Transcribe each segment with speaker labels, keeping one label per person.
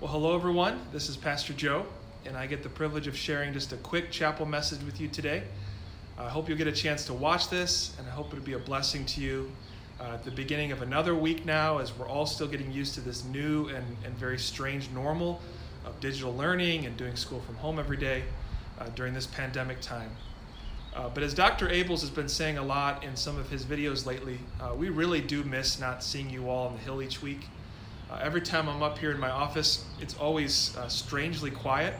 Speaker 1: Well, hello everyone. This is Pastor Joe, and I get the privilege of sharing just a quick chapel message with you today. I hope you'll get a chance to watch this, and I hope it'll be a blessing to you at the beginning of another week now, as we're all still getting used to this new and very strange normal of digital learning and doing school from home every day during this pandemic time. But as Dr. Abels has been saying a lot in some of his videos lately, we really do miss not seeing you all on the Hill each week. Every time I'm up here in my office, it's always strangely quiet,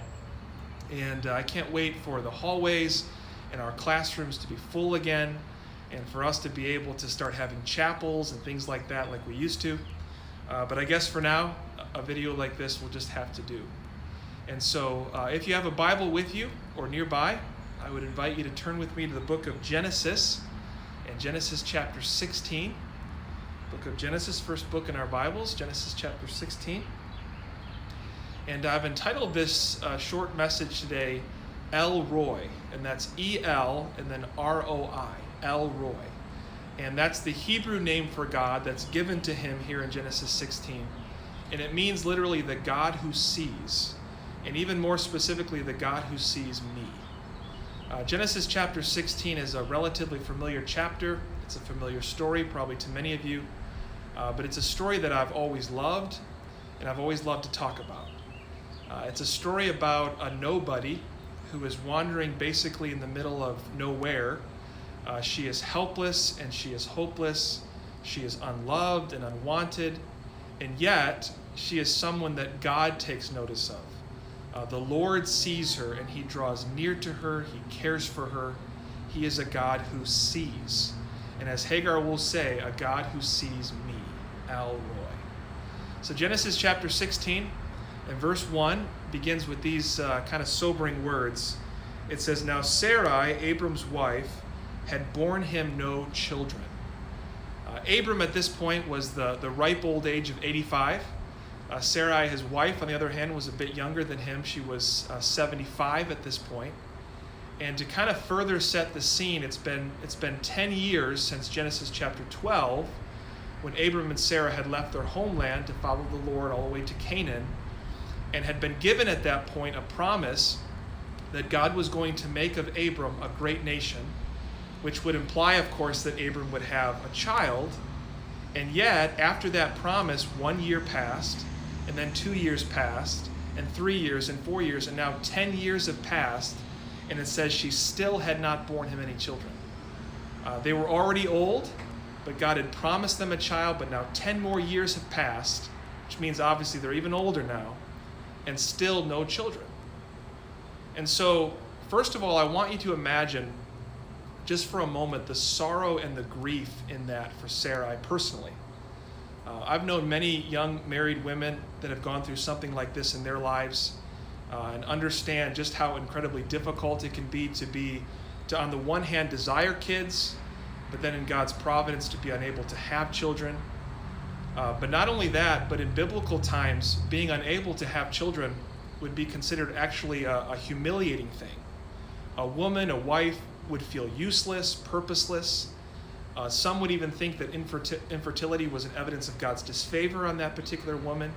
Speaker 1: and I can't wait for the hallways and our classrooms to be full again, and for us to be able to start having chapels and things like that like we used to. But I guess for now, a video like this will just have to do. And so if you have a Bible with you or nearby, I would invite you to turn with me to the book of Genesis, and Genesis chapter 16. Book of Genesis, first book in our Bibles, Genesis chapter 16. And I've entitled this short message today, El Roi, and that's E-L and then R-O-I, El Roi. And that's the Hebrew name for God that's given to him here in Genesis 16. And it means literally the God who sees, and even more specifically, the God who sees me. Genesis chapter 16 is a relatively familiar chapter. It's a familiar story, probably to many of you. But it's a story that I've always loved, and I've always loved to talk about. It's a story about a nobody who is wandering basically in the middle of nowhere. She is helpless and she is hopeless. She is unloved and unwanted, and yet she is someone that God takes notice of. The Lord sees her and he draws near to her. He cares for her. He is a God who sees. And as Hagar will say, a God who sees me, El Roi. So Genesis chapter 16 and verse 1 begins with these kind of sobering words. It says, "Now Sarai, Abram's wife, had borne him no children." Abram at this point was the ripe old age of 85. Sarai, his wife, on the other hand, was a bit younger than him. She was 75 at this point. And to kind of further set the scene, it's been 10 years since Genesis chapter 12, when Abram and Sarah had left their homeland to follow the Lord all the way to Canaan, and had been given at that point a promise that God was going to make of Abram a great nation, which would imply, of course, that Abram would have a child. And yet, after that promise, 1 year passed, and then 2 years passed, and 3 years, and 4 years, and now 10 years have passed, and it says she still had not borne him any children. They were already old, but God had promised them a child, but now 10 more years have passed, which means obviously they're even older now, and still no children. And so, first of all, I want you to imagine, just for a moment, the sorrow and the grief in that for Sarai personally. I've known many young married women that have gone through something like this in their lives, and understand just how incredibly difficult it can be to on the one hand desire kids, but then in God's providence to be unable to have children. But not only that, but in biblical times, being unable to have children would be considered actually a humiliating thing. A woman, a wife, would feel useless, purposeless. Some would even think that infertility was an evidence of God's disfavor on that particular woman.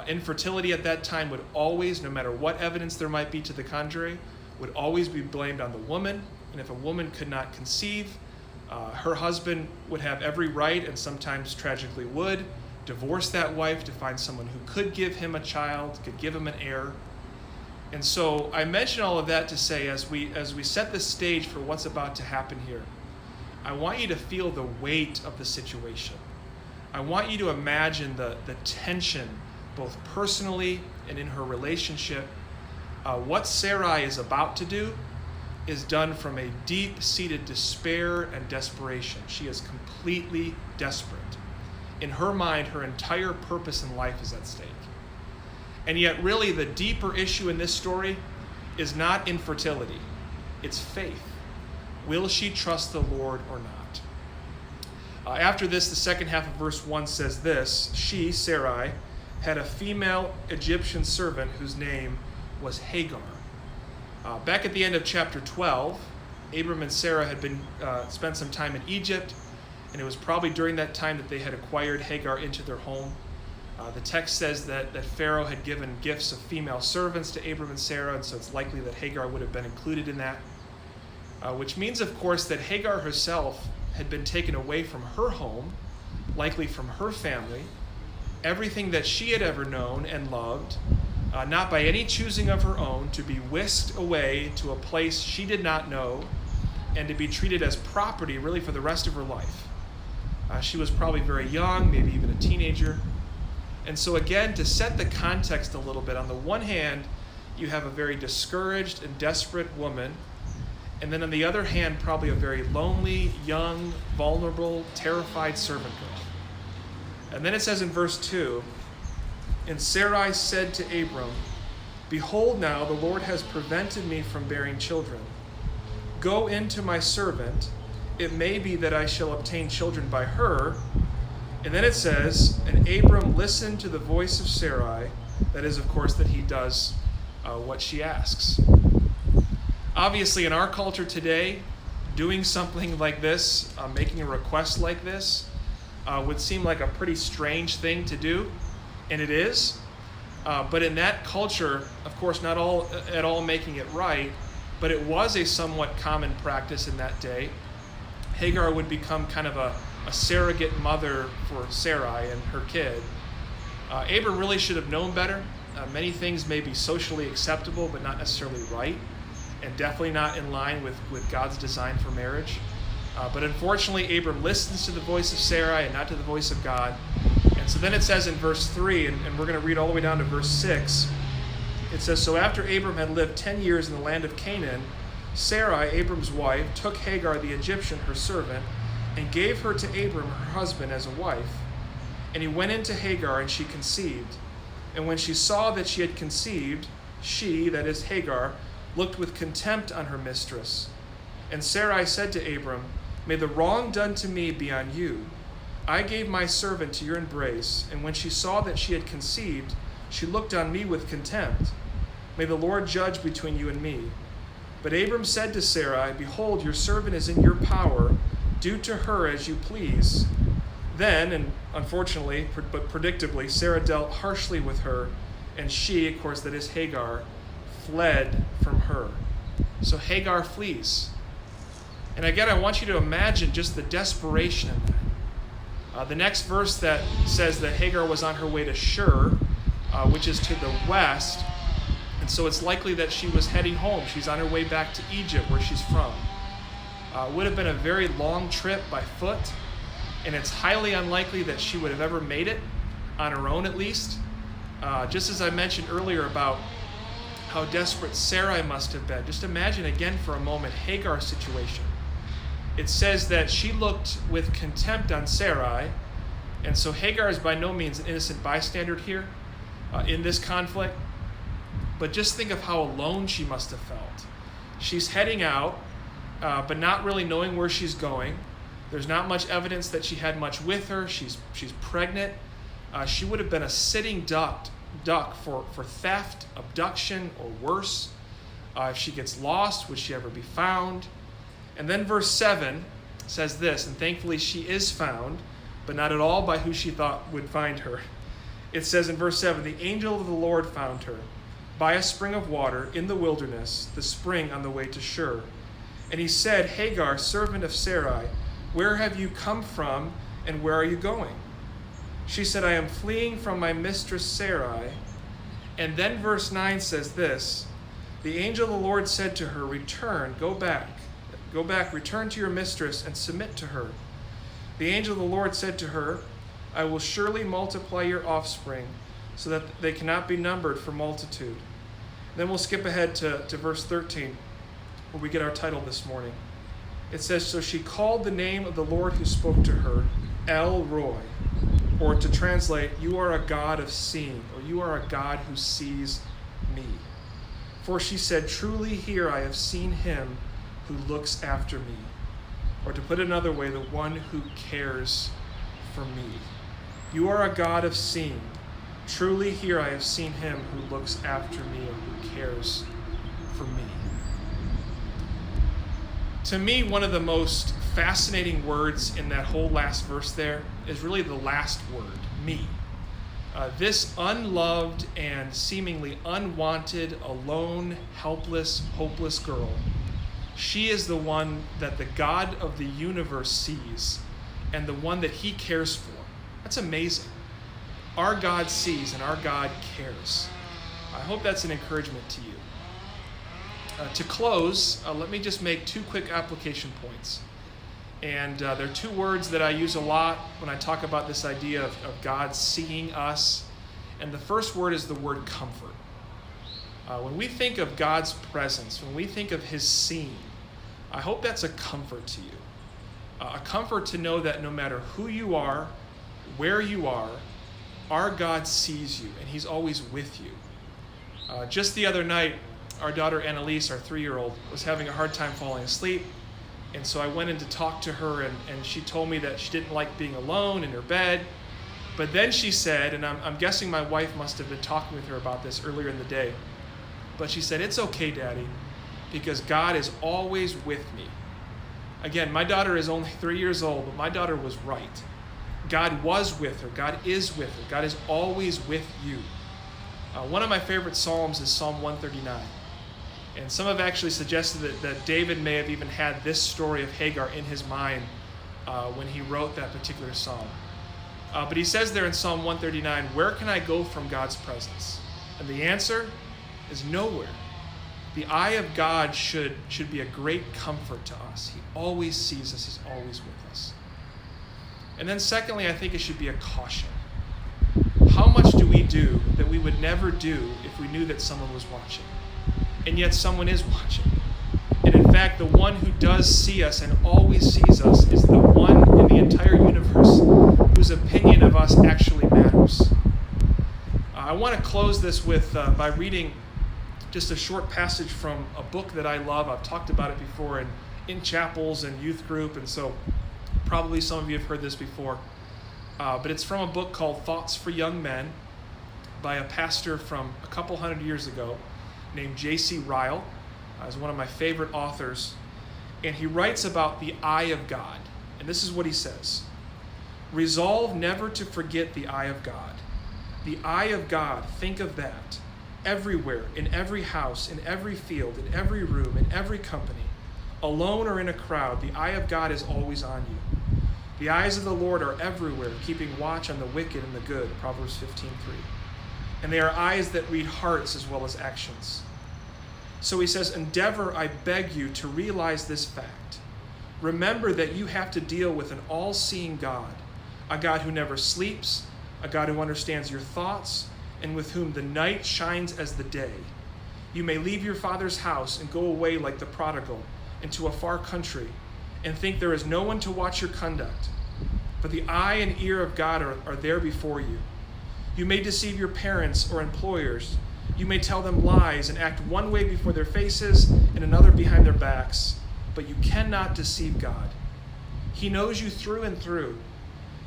Speaker 1: Infertility at that time would always, no matter what evidence there might be to the contrary, would always be blamed on the woman. And if a woman could not conceive, her husband would have every right, and sometimes tragically would, divorce that wife to find someone who could give him a child, could give him an heir. And so I mention all of that to say, as we set the stage for what's about to happen here, I want you to feel the weight of the situation. I want you to imagine the tension, both personally and in her relationship. What Sarai is about to do is done from a deep-seated despair and desperation. She is completely desperate. In her mind, her entire purpose in life is at stake. And yet, really, the deeper issue in this story is not infertility. It's faith. Will she trust the Lord or not? After this, the second half of verse 1 says this: "She, Sarai, had a female Egyptian servant whose name was Hagar." Back at the end of chapter 12, Abram and Sarah had spent some time in Egypt, and it was probably during that time that they had acquired Hagar into their home. The text says that Pharaoh had given gifts of female servants to Abram and Sarah, and so it's likely that Hagar would have been included in that. Which means, of course, that Hagar herself had been taken away from her home, likely from her family, everything that she had ever known and loved, not by any choosing of her own, to be whisked away to a place she did not know, and to be treated as property really for the rest of her life. She was probably very young, maybe even a teenager. And so again, to set the context a little bit, on the one hand, you have a very discouraged and desperate woman, and then on the other hand, probably a very lonely, young, vulnerable, terrified servant girl. And then it says in verse 2, "And Sarai said to Abram, 'Behold now, the Lord has prevented me from bearing children. Go in to my servant. It may be that I shall obtain children by her.' And then it says, and Abram listened to the voice of Sarai." That is, of course, that he does what she asks. Obviously, in our culture today, doing something like this, making a request like this, would seem like a pretty strange thing to do, and it is. But in that culture, of course, not all at all making it right, but it was a somewhat common practice in that day. Hagar would become kind of a surrogate mother for Sarai and her kid. Abram really should have known better. Many things may be socially acceptable, but not necessarily right, and definitely not in line with God's design for marriage. But unfortunately, Abram listens to the voice of Sarai and not to the voice of God. And so then it says in verse 3, and we're going to read all the way down to verse 6, it says, "So after Abram had lived 10 years in the land of Canaan, Sarai, Abram's wife, took Hagar the Egyptian, her servant, and gave her to Abram, her husband, as a wife. And he went into Hagar, and she conceived. And when she saw that she had conceived, she," that is Hagar, "looked with contempt on her mistress. And Sarai said to Abram, 'May the wrong done to me be on you. I gave my servant to your embrace, and when she saw that she had conceived, she looked on me with contempt. May the Lord judge between you and me.' But Abram said to Sarai, 'Behold, your servant is in your power. Do to her as you please.' Then, and unfortunately, but predictably, Sarah dealt harshly with her, and she, of course, that is Hagar, fled from her." So Hagar flees. And again, I want you to imagine just the desperation in that. The next verse that says that Hagar was on her way to Shur, which is to the west, and so it's likely that she was heading home. She's on her way back to Egypt, where she's from. It would have been a very long trip by foot, and it's highly unlikely that she would have ever made it, on her own at least. Just as I mentioned earlier about how desperate Sarai must have been, just imagine again for a moment Hagar's situation. It says that she looked with contempt on Sarai, and so Hagar is by no means an innocent bystander here in this conflict. But just think of how alone she must have felt. She's heading out, but not really knowing where she's going. There's not much evidence that she had much with her. She's pregnant. She would have been a sitting duck for theft, abduction, or worse. If she gets lost, would she ever be found? And then verse 7 says this, "And thankfully she is found, but not at all by who she thought would find her." It says in verse 7, "The angel of the Lord found her by a spring of water in the wilderness, the spring on the way to Shur. And he said, 'Hagar, servant of Sarai, where have you come from, and where are you going?' She said, 'I am fleeing from my mistress Sarai.' And then verse 9 says this, 'The angel of the Lord said to her, Return, go back, return to your mistress and submit to her. The angel of the Lord said to her, I will surely multiply your offspring so that they cannot be numbered for multitude.'" Then we'll skip ahead to verse 13, where we get our title this morning. It says, "So she called the name of the Lord who spoke to her, El Roi," or to translate, "You are a God of seeing," or "You are a God who sees me. For she said, Truly here I have seen him who looks after me." Or to put it another way, the one who cares for me. "You are a God of seeing. Truly here I have seen him who looks after me," or who cares for me. To me, one of the most fascinating words in that whole last verse there is really the last word, me. This unloved and seemingly unwanted, alone, helpless, hopeless girl, she is the one that the God of the universe sees and the one that he cares for. That's amazing. Our God sees and our God cares. I hope that's an encouragement to you. To close, let me just make two quick application points. And there are two words that I use a lot when I talk about this idea of God seeing us. And the first word is the word comfort. When we think of God's presence, when we think of his seeing, I hope that's a comfort to you. A comfort to know that no matter who you are, where you are, our God sees you and he's always with you. Just the other night, our daughter Annalise, our 3-year-old, was having a hard time falling asleep. And so I went in to talk to her, and she told me that she didn't like being alone in her bed. But then she said, and I'm guessing my wife must have been talking with her about this earlier in the day, but she said, "It's okay, Daddy, because God is always with me." Again, my daughter is only 3 years old, but my daughter was right. God was with her. God is with her. God is always with you. One of my favorite Psalms is Psalm 139. And some have actually suggested that David may have even had this story of Hagar in his mind when he wrote that particular psalm. But he says there in Psalm 139, "Where can I go from God's presence?" And the answer is nowhere. The eye of God should be a great comfort to us. He always sees us. He's always with us. And then secondly, I think it should be a caution. How much do we do that we would never do if we knew that someone was watching? And yet someone is watching. And in fact, the one who does see us and always sees us is the one in the entire universe whose opinion of us actually matters. I want to close this with by reading just a short passage from a book that I love. I've talked about it before in chapels and youth group, and so probably some of you have heard this before. But it's from a book called Thoughts for Young Men by a pastor from a couple hundred years ago named J.C. Ryle. He's one of my favorite authors. And he writes about the eye of God. And this is what he says: "Resolve never to forget the eye of God. The eye of God, think of that. Everywhere, in every house, in every field, in every room, in every company, alone or in a crowd, the eye of God is always on you. The eyes of the Lord are everywhere, keeping watch on the wicked and the good," Proverbs 15:3. "And they are eyes that read hearts as well as actions." So he says, endeavor, I beg you, to realize this fact. Remember that you have to deal with an all-seeing God, a God who never sleeps, a God who understands your thoughts, and with whom the night shines as the day. You may leave your father's house and go away like the prodigal into a far country and think there is no one to watch your conduct. But the eye and ear of God are there before you. You may deceive your parents or employers. You may tell them lies and act one way before their faces and another behind their backs, but you cannot deceive God. He knows you through and through.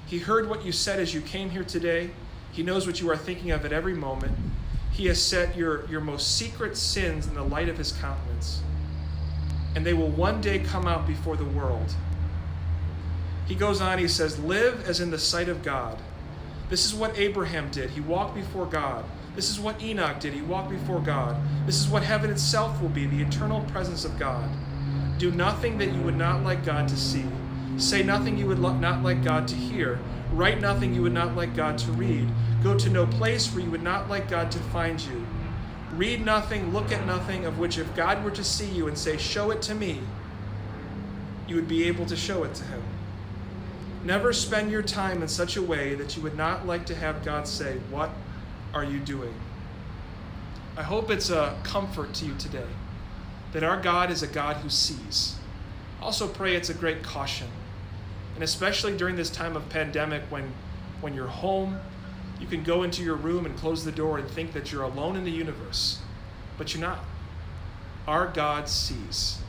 Speaker 1: He heard what you said as you came here today. He knows what you are thinking of at every moment. He has set your most secret sins in the light of his countenance, and they will one day come out before the world. He goes on, he says, live as in the sight of God. This is what Abraham did. He walked before God. This is what Enoch did. He walked before God. This is what heaven itself will be, the eternal presence of God. Do nothing that you would not like God to see. Say nothing you would not like God to hear. Write nothing you would not like God to read. Go to no place where you would not like God to find you. Read nothing, look at nothing, of which if God were to see you and say, show it to me, you would be able to show it to him. Never spend your time in such a way that you would not like to have God say, what are you doing? I hope it's a comfort to you today that our God is a God who sees. Also pray it's a great caution. And especially during this time of pandemic when you're home, you can go into your room and close the door and think that you're alone in the universe, but you're not. Our God sees.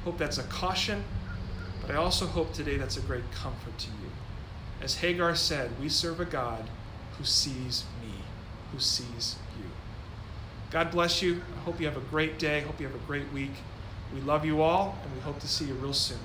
Speaker 1: Hope that's a caution, but I also hope today that's a great comfort to you. As Hagar said, we serve a God who sees me, who sees you. God bless you. I hope you have a great day. I hope you have a great week. We love you all, and we hope to see you real soon.